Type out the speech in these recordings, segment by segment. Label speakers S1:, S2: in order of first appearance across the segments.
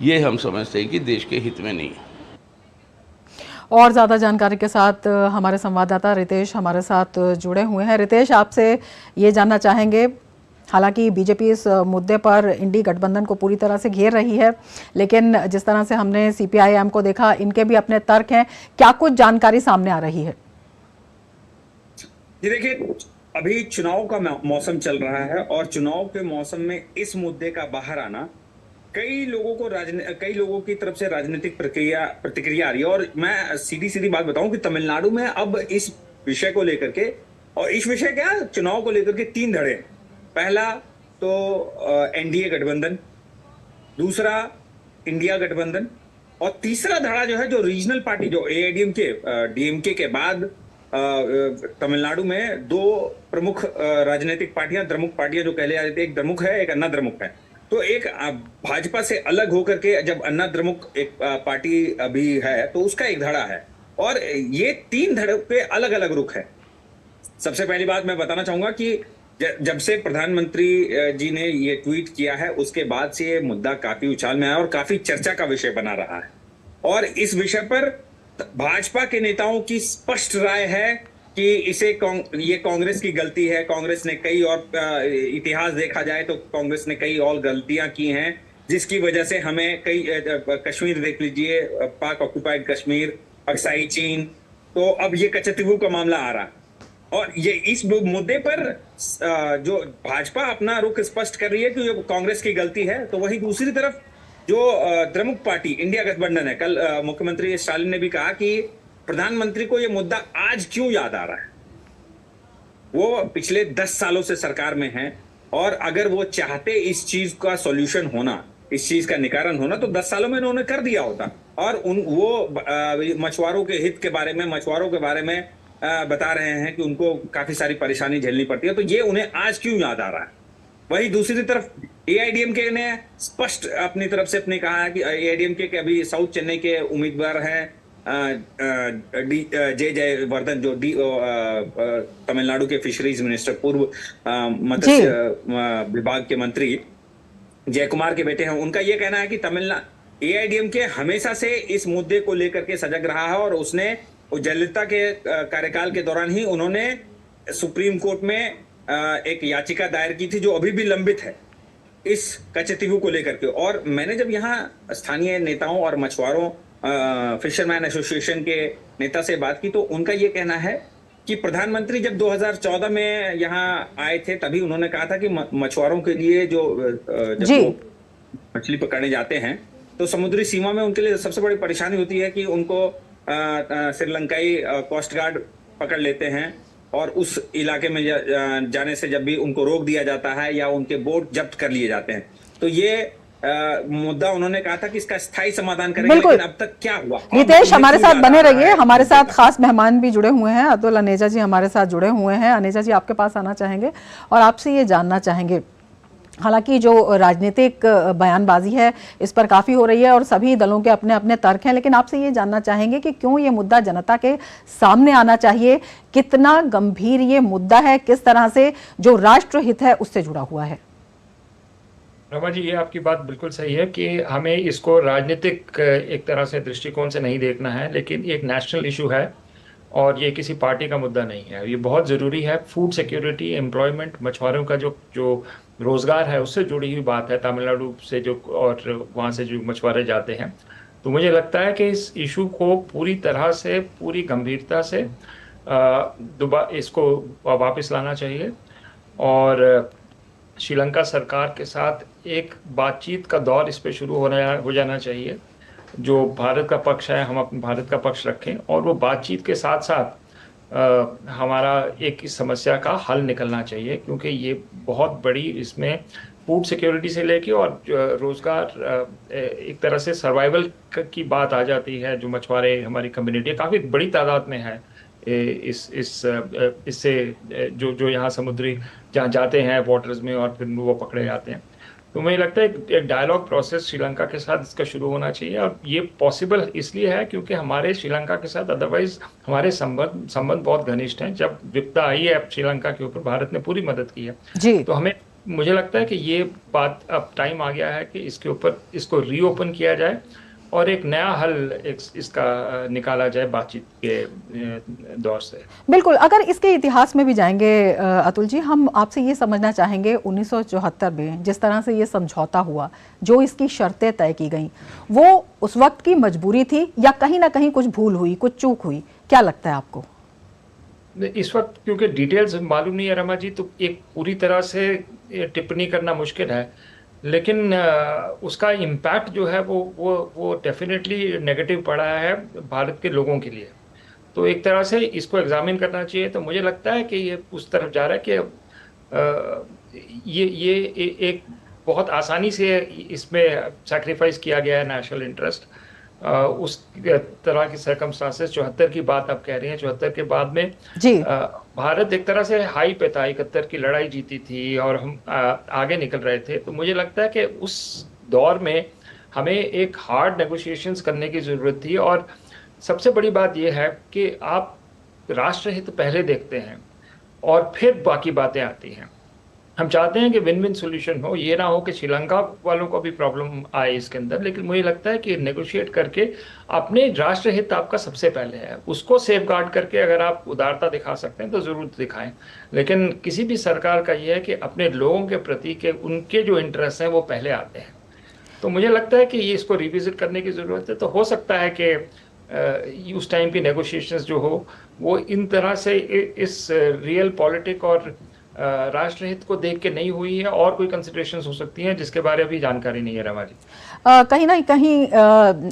S1: ये हम समझते हैं कि देश के हित में नहीं है।
S2: और ज़्यादा जानकारी के साथ हमारे संवाददाता रितेश हमारे साथ जुड़े हुए हैं। रितेश, आपसे ये जानना चाहेंगे, हालांकि बीजेपी इस मुद्दे पर इंडी गठबंधन को पूरी तरह से घेर रही है, लेकिन जिस तरह से हमने सीपीआईएम को देखा, इनके भी अपने तर्क हैं। क्या कुछ जानकारी सामने आ रही है?
S3: जी देखिए, अभी चुनाव का मौसम चल रहा है और चुनाव के मौसम में इस मुद्दे का बाहर आना कई लोगों की तरफ से राजनीतिक प्रतिक्रिया आ रही है। और मैं सीधी सीधी बात बताऊं कि तमिलनाडु में अब इस विषय को लेकर के, और इस विषय क्या, चुनाव को लेकर के तीन धड़े हैं। पहला तो एनडीए गठबंधन, दूसरा इंडिया गठबंधन, और तीसरा धड़ा जो है, जो रीजनल पार्टी, जो एआईडीएमके डीएमके के बाद तमिलनाडु में दो प्रमुख राजनीतिक पार्टियां, द्रमुक पार्टियां जो कहले जाते हैं, एक द्रमुक है, एक अन्ना द्रमुक है। तो एक भाजपा से अलग होकर के जब अन्ना द्रमुक एक पार्टी अभी है, तो उसका एक धड़ा है, और ये तीन धड़ों के अलग अलग रुख है। सबसे पहली बात मैं बताना चाहूंगा कि जब से प्रधानमंत्री जी ने ये ट्वीट किया है, उसके बाद से ये मुद्दा काफी उछाल में आया और काफी चर्चा का विषय बना रहा है। और इस विषय पर भाजपा के नेताओं की स्पष्ट राय है कि ये कांग्रेस की गलती है। कांग्रेस ने कई और इतिहास देखा जाए तो कांग्रेस ने कई और गलतियां की हैं, जिसकी वजह से हमें कई कश्मीर देख लीजिए, पाक ऑक्युपाइड कश्मीर, अक्साई चीन, तो अब ये कचतीबू का मामला आ रहा है। और ये इस मुद्दे पर जो भाजपा अपना रुख स्पष्ट कर रही है कि ये कांग्रेस की गलती है, तो वहीं दूसरी तरफ जो द्रमुक पार्टी इंडिया गठबंधन है, कल मुख्यमंत्री स्टालिन ने भी कहा कि प्रधानमंत्री को यह मुद्दा आज क्यों याद आ रहा है। वो पिछले 10 सालों से सरकार में हैं, और अगर वो चाहते इस चीज का सॉल्यूशन होना, इस चीज का निवारण होना, तो 10 सालों में उन्होंने कर दिया होता। और वो मछुआरों के हित के बारे में, मछुआरों के बारे में बता रहे हैं कि उनको काफी सारी परेशानी झेलनी पड़ती है, तो ये उन्हें आज क्यों याद आ रहा है। वहीं दूसरी तरफ एआईडीएमके ने स्पष्ट अपनी तरफ से अपने कहा है कि एआईडीएमके के अभी साउथ चेन्नई के उम्मीदवार हैं जयवर्धन, जो तमिलनाडु के फिशरीज मिनिस्टर, पूर्व मत्स्य विभाग के मंत्री जय कुमार के बेटे हैं। उनका यह कहना है कि एआईडीएमके हमेशा से इस मुद्दे को लेकर के सजग रहा है, और उसने जयललिता के कार्यकाल के दौरान ही उन्होंने सुप्रीम कोर्ट में एक याचिका दायर की थी, जो अभी भी लंबित है इस कचतीबू को लेकर के। और मैंने जब यहाँ स्थानीय नेताओं और मछुआरों, फिशरमैन एसोसिएशन के नेता से बात की, तो उनका ये कहना है कि प्रधानमंत्री जब 2014 में यहाँ आए थे, तभी उन्होंने कहा था कि मछुआरों के लिए जब मछली पकड़ने जाते हैं, तो समुद्री सीमा में उनके लिए सबसे बड़ी परेशानी होती है कि उनको श्रीलंकाई कोस्ट गार्ड पकड़ लेते हैं, और उस इलाके में जाने से जब भी उनको रोक दिया जाता है या उनके बोट जब्त कर लिए जाते हैं। तो ये मुद्दा उन्होंने कहा था कि इसका स्थायी समाधान करेंगे, लेकिन अब तक क्या हुआ?
S2: रितेश, हमारे साथ बने रहिए। हमारे साथ खास मेहमान भी जुड़े हुए हैं, अतुल अनेजा जी हमारे साथ जुड़े हुए हैं। अनेजा जी, आपके पास आना चाहेंगे और आपसे ये जानना चाहेंगे, हालांकि जो राजनीतिक बयानबाजी है इस पर काफ़ी हो रही है और सभी दलों के अपने अपने तर्क हैं, लेकिन आपसे ये जानना चाहेंगे कि क्यों ये मुद्दा जनता के सामने आना चाहिए, कितना गंभीर ये मुद्दा है, किस तरह से जो राष्ट्रहित है उससे जुड़ा हुआ है।
S4: रमा जी, ये आपकी बात बिल्कुल सही है कि हमें इसको राजनीतिक एक तरह से दृष्टिकोण से नहीं देखना है, लेकिन एक नेशनल इशू है और ये किसी पार्टी का मुद्दा नहीं है। ये बहुत ज़रूरी है। फूड सिक्योरिटी, एम्प्लॉयमेंट, मछुआरों का जो रोज़गार है उससे जुड़ी हुई बात है, तमिलनाडु से जो और वहाँ से जो मछुआरे जाते हैं। तो मुझे लगता है कि इस इशू को पूरी तरह से, पूरी गंभीरता से इसको वापस लाना चाहिए, और श्रीलंका सरकार के साथ एक बातचीत का दौर इस पर शुरू हो जाना चाहिए। जो भारत का पक्ष है, हम अपने भारत का पक्ष रखें, और वो बातचीत के साथ साथ हमारा एक इस समस्या का हल निकलना चाहिए, क्योंकि ये बहुत बड़ी, इसमें फूड सिक्योरिटी से लेके और रोज़गार, एक तरह से सर्वाइवल की बात आ जाती है। जो मछुआरे हमारी कम्युनिटी काफ़ी बड़ी तादाद में है, इससे जो यहाँ समुद्री जहाँ जाते हैं वाटर्स में और फिर वो पकड़े जाते हैं। तो मुझे लगता है एक डायलॉग प्रोसेस श्रीलंका के साथ इसका शुरू होना चाहिए, और ये पॉसिबल इसलिए है क्योंकि हमारे श्रीलंका के साथ अदरवाइज हमारे संबंध बहुत घनिष्ठ हैं। जब विपदा आई है श्रीलंका के ऊपर, भारत ने पूरी मदद की है।
S2: जी।
S4: तो हमें मुझे लगता है कि ये बात अब टाइम आ गया है कि इसके ऊपर इसको रीओपन किया जाए और एक नया हल इसका निकाला जाए बातचीत के दौर से।
S2: बिल्कुल, अगर इसके इतिहास में भी जाएंगे अतुल जी, हम आपसे ये समझना चाहेंगे 1974 में जिस तरह से ये समझौता हुआ, जो इसकी शर्तें तय की गई, वो उस वक्त की मजबूरी थी या कहीं ना कहीं कुछ भूल हुई, कुछ चूक हुई? क्या लगता है आपको?
S4: इस वक्त क्योंकि डिटेल्स मालूम नहीं है रमा जी, तो एक पूरी तरह से टिप्पणी करना मुश्किल है, लेकिन उसका इम्पैक्ट जो है वो डेफिनेटली नेगेटिव पड़ा है भारत के लोगों के लिए। तो एक तरह से इसको एग्जामिन करना चाहिए। तो मुझे लगता है कि ये उस तरफ जा रहा है कि ये एक बहुत आसानी से इसमें सैक्रिफाइस किया गया है नेशनल इंटरेस्ट। उस तरह की सर्कमस्टांसेस 74 की बात आप कह रही हैं, 74 के बाद में
S2: जी
S4: भारत एक तरह से हाई पे था, 71 की लड़ाई जीती थी और हम आगे निकल रहे थे। तो मुझे लगता है कि उस दौर में हमें एक हार्ड नेगोशिएशंस करने की ज़रूरत थी। और सबसे बड़ी बात यह है कि आप राष्ट्रहित पहले देखते हैं और फिर बाकी बातें आती हैं। हम चाहते हैं कि विन विन सोल्यूशन हो, ये ना हो कि श्रीलंका वालों को भी प्रॉब्लम आए इसके अंदर। लेकिन मुझे लगता है कि नेगोशिएट करके अपने राष्ट्रहित आपका सबसे पहले है, उसको सेफगार्ड करके अगर आप उदारता दिखा सकते हैं तो ज़रूर दिखाएं। लेकिन किसी भी सरकार का ये है कि अपने लोगों के प्रति के उनके जो इंटरेस्ट हैं वो पहले आते हैं। तो मुझे लगता है कि ये इसको रिविजिट करने की ज़रूरत है। तो हो सकता है कि उस टाइम की नेगोशिएशंस जो हो वो इन तरह से इस रियल पॉलिटिक और राष्ट्रहित को देख के नहीं हुई है, और कोई कंसिडरेशंस हो सकती हैं जिसके बारे में भी जानकारी नहीं है रमा जी।
S2: कहीं ना कहीं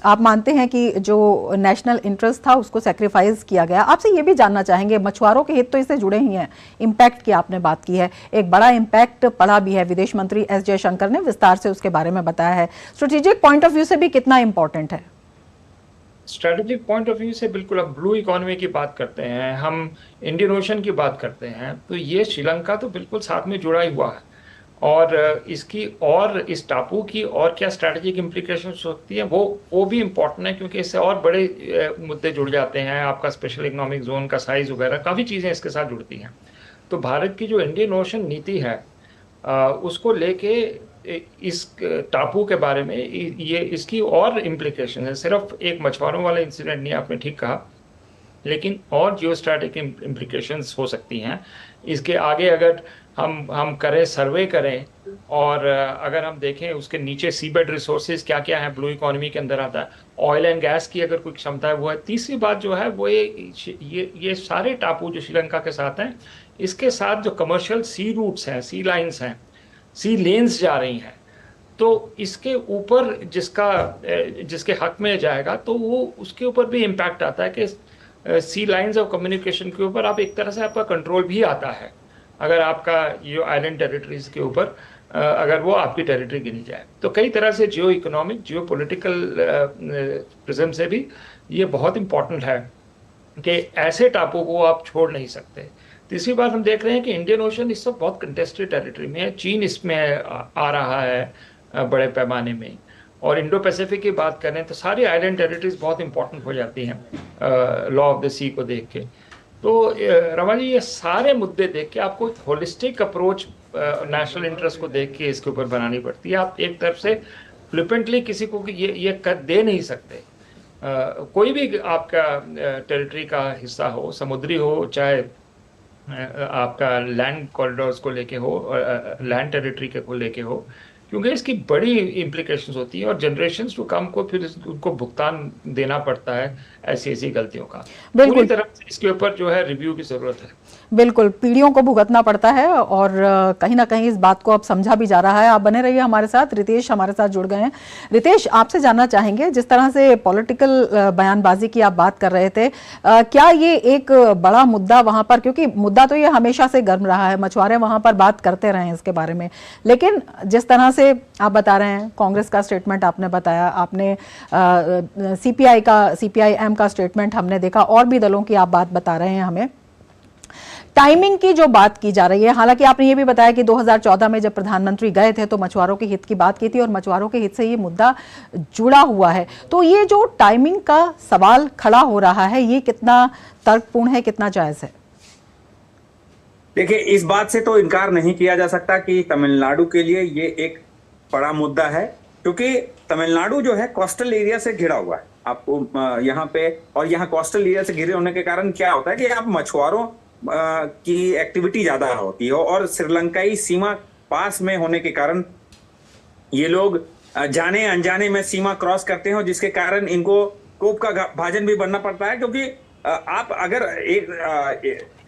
S2: आप मानते हैं कि जो नेशनल इंटरेस्ट था उसको सेक्रीफाइस किया गया। आपसे ये भी जानना चाहेंगे, मछुआरों के हित तो इससे जुड़े ही हैं, इम्पैक्ट की आपने बात की है, एक बड़ा इम्पैक्ट पड़ा भी है, विदेश मंत्री एस जयशंकर ने विस्तार से उसके बारे में बताया है। स्ट्रेटेजिक पॉइंट ऑफ व्यू से भी कितना इंपॉर्टेंट है?
S4: स्ट्रेटेजिक पॉइंट ऑफ व्यू से बिल्कुल, अब ब्लू इकोनॉमी की बात करते हैं, हम इंडियन ओशन की बात करते हैं, तो ये श्रीलंका तो बिल्कुल साथ में जुड़ा ही हुआ है। और इसकी और इस टापू की और क्या स्ट्रेटेजिक इम्प्लीकेशंस हो सकती हैं वो भी इम्पोर्टेंट है, क्योंकि इससे और बड़े मुद्दे जुड़ जाते हैं। आपका स्पेशल इकोनॉमिक जोन का साइज वगैरह काफ़ी चीज़ें इसके साथ जुड़ती हैं। तो भारत की जो इंडियन ओशन नीति है उसको लेके इस टापू के बारे में ये इसकी और इम्प्लीकेशन है। सिर्फ एक मछुआरों वाला इंसिडेंट नहीं, आपने ठीक कहा, लेकिन और जियो स्ट्रैटेजिक इम्प्लीकेशंस हो सकती हैं इसके आगे। अगर हम करें, सर्वे करें, और अगर हम देखें उसके नीचे सीबेड रिसोर्सेज क्या क्या है, ब्लू इकोनॉमी के अंदर आता है, ऑयल एंड गैस की अगर कोई क्षमता है वो है। तीसरी बात जो है वो ये सारे टापू जो श्रीलंका के साथ हैं, इसके साथ जो कमर्शियल सी रूट्स हैं, सी लाइन्स हैं, सी लेन्स जा रही हैं, तो इसके ऊपर जिसके हक में जाएगा तो वो उसके ऊपर भी इम्पैक्ट आता है कि सी लाइन्स ऑफ कम्युनिकेशन के ऊपर आप एक तरह से आपका कंट्रोल भी आता है, अगर आपका ये आइलैंड टेरिटरीज के ऊपर अगर वो आपकी टेरिटरी गिनी जाए। तो कई तरह से जियो इकोनॉमिक, जियो पोलिटिकल प्रिज्म से भी ये बहुत इम्पॉर्टेंट है कि ऐसे टापू को आप छोड़ नहीं सकते। तीसरी बात, हम देख रहे हैं कि इंडियन ओशन इस वक्त बहुत कंटेस्टेड टेरिटरी में है, चीन इसमें आ रहा है बड़े पैमाने में, और इंडो पैसिफिक की बात करें तो सारी आइलैंड टेरिटरीज बहुत इंपॉर्टेंट हो जाती हैं लॉ ऑफ द सी को देख के। तो रमा जी, ये सारे मुद्दे देख के आपको एक होलिस्टिक अप्रोच नेशनल इंटरेस्ट को देख के इसके ऊपर बनानी पड़ती है। आप एक तरफ से फ्लिपेंटली किसी को ये कर दे नहीं सकते। कोई भी आपका टेरिटरी का हिस्सा हो, समुद्री हो चाहे आपका लैंड कॉरिडोर्स को लेके हो, लैंड टेरिटरी के को लेके हो, क्योंकि इसकी बड़ी इम्प्लीकेशंस होती है और जनरेशंस टू कम को फिर उनको भुगतान देना पड़ता है ऐसी गलतियों का। पूरी तरह से इसके ऊपर जो है रिव्यू की जरूरत है।
S2: बिल्कुल, पीढ़ियों को भुगतना पड़ता है और कहीं ना कहीं इस बात को अब समझा भी जा रहा है। आप बने रहिए हमारे साथ, रितेश हमारे साथ जुड़ गए हैं। रितेश, आपसे जानना चाहेंगे, जिस तरह से पॉलिटिकल बयानबाजी की आप बात कर रहे थे, क्या ये एक बड़ा मुद्दा वहां पर, क्योंकि मुद्दा तो ये हमेशा से गर्म रहा है, मछुआरे वहां पर बात करते रहे हैं इसके बारे में, लेकिन जिस तरह से आप बता रहे हैं, कांग्रेस का स्टेटमेंट आपने बताया, आपने सीपीआईएम का स्टेटमेंट हमने देखा, और भी दलों की आप बात बता रहे हैं हमें। टाइमिंग की जो बात की जा रही है, हालांकि आपने ये भी बताया कि 2014 में जब प्रधानमंत्री गए थे तो मछुआरों के हित की बात की थी और मछुआरों के हित से ये मुद्दा जुड़ा हुआ है, तो ये जो टाइमिंग का सवाल खड़ा हो रहा है, ये कितना तर्कपूर्ण है, कितना जायज है?
S3: देखिए, इस बात से तो इनकार नहीं किया जा सकता कि तमिलनाडु के लिए ये एक बड़ा मुद्दा है, क्योंकि तमिलनाडु जो है कोस्टल एरिया से घिरा हुआ है। आपको यहाँ पे, और यहाँ कोस्टल एरिया से घिरे होने के कारण क्या होता है कि आप मछुआरों की एक्टिविटी ज्यादा होती है, और श्रीलंकाई सीमा पास में होने के कारण ये लोग जाने अनजाने में सीमा क्रॉस करते हैं, जिसके कारण इनको कोप का भाजन भी बनना पड़ता है। क्योंकि आप अगर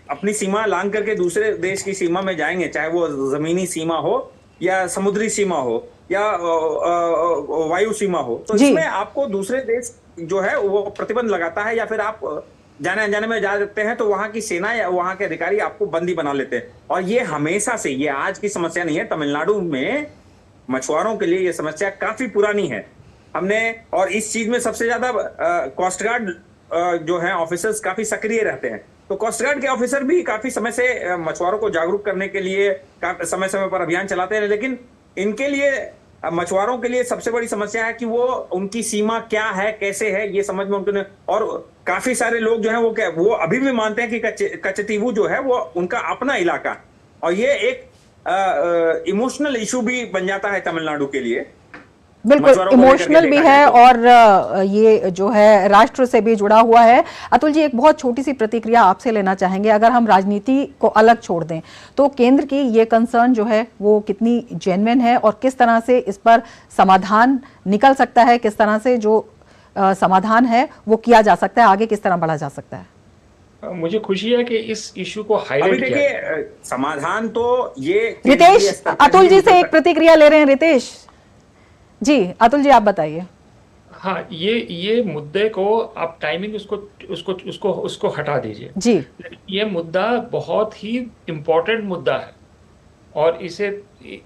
S3: अपनी सीमा लांघ करके दूसरे देश की सीमा में जाएंगे, चाहे वो जमीनी सीमा हो या समुद्री सीमा हो या वायु सीमा हो, तो इसमें आपको दूसरे देश जो है वो प्रतिबंध लगाता है, या फिर आप जाने अनजाने में जा सकते हैं तो वहां की सेना या वहां के अधिकारी आपको बंदी बना लेते हैं। और ये हमेशा से, ये आज की समस्या नहीं है, तमिलनाडु में मछुआरों के लिए ये समस्या काफी पुरानी है। हमने, और इस चीज में सबसे ज्यादा कोस्ट गार्ड जो है ऑफिसर्स काफी सक्रिय रहते हैं, तो कोस्ट गार्ड के ऑफिसर भी काफी समय से मछुआरों को जागरूक करने के लिए समय समय पर अभियान चलाते हैं। लेकिन इनके लिए, मछुआरों के लिए सबसे बड़ी समस्या है कि वो उनकी सीमा क्या है, कैसे है, ये समझ में उनको, और काफी सारे लोग जो है वो अभी भी मानते हैं कि कचतीवू जो है वो उनका अपना इलाका, और ये एक इमोशनल इशू भी बन जाता है तमिलनाडु के लिए।
S2: बिल्कुल इमोशनल भी है, और ये जो है राष्ट्र से भी जुड़ा हुआ है। अतुल जी, एक बहुत छोटी सी प्रतिक्रिया आपसे लेना चाहेंगे। अगर हम राजनीति को अलग छोड़ दें तो केंद्र की ये कंसर्न जो है वो कितनी जेन्युइन है, और किस तरह से इस पर समाधान निकल सकता है, किस तरह से जो समाधान है वो किया जा सकता है, आगे किस तरह बढ़ा जा सकता है?
S4: मुझे खुशी है कि इस इशू को हाईलाइट किया।
S3: देखिए, समाधान तो ये,
S2: रितेश, अतुल जी से एक प्रतिक्रिया ले रहे हैं। रितेश जी, अतुल जी आप बताइए।
S4: हाँ, ये मुद्दे को आप टाइमिंग उसको हटा दीजिए
S2: जी।
S4: ये मुद्दा बहुत ही इम्पोर्टेंट मुद्दा है, और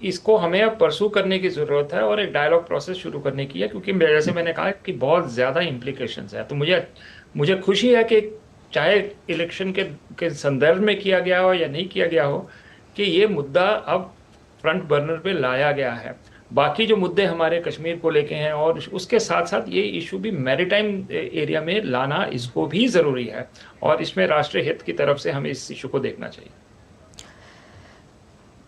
S4: इसको हमें अब परसू करने की जरूरत है, और एक डायलॉग प्रोसेस शुरू करने की है, क्योंकि जैसे मैंने कहा कि बहुत ज्यादा इम्प्लीकेशंस है। तो मुझे खुशी है कि चाहे इलेक्शन के संदर्भ में किया गया हो या नहीं किया गया हो, कि ये मुद्दा अब फ्रंट बर्नर पे लाया गया है। बाकी जो मुद्दे हमारे कश्मीर को लेके हैं, और उसके साथ साथ ये इशू भी मैरीटाइम एरिया में लाना, इसको भी ज़रूरी है, और इसमें राष्ट्रीय हित की तरफ से हमें इस इशू को देखना चाहिए।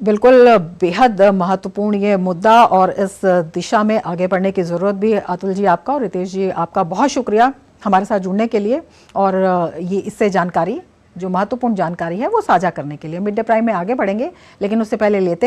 S2: बिल्कुल, बेहद महत्वपूर्ण ये मुद्दा, और इस दिशा में आगे बढ़ने की ज़रूरत भी है। अतुल जी आपका और रितेश जी आपका बहुत शुक्रिया हमारे साथ जुड़ने के लिए, और ये इससे जानकारी, जो महत्वपूर्ण जानकारी है वो साझा करने के लिए। मिड डे प्राइम में आगे बढ़ेंगे, लेकिन उससे पहले लेते हैं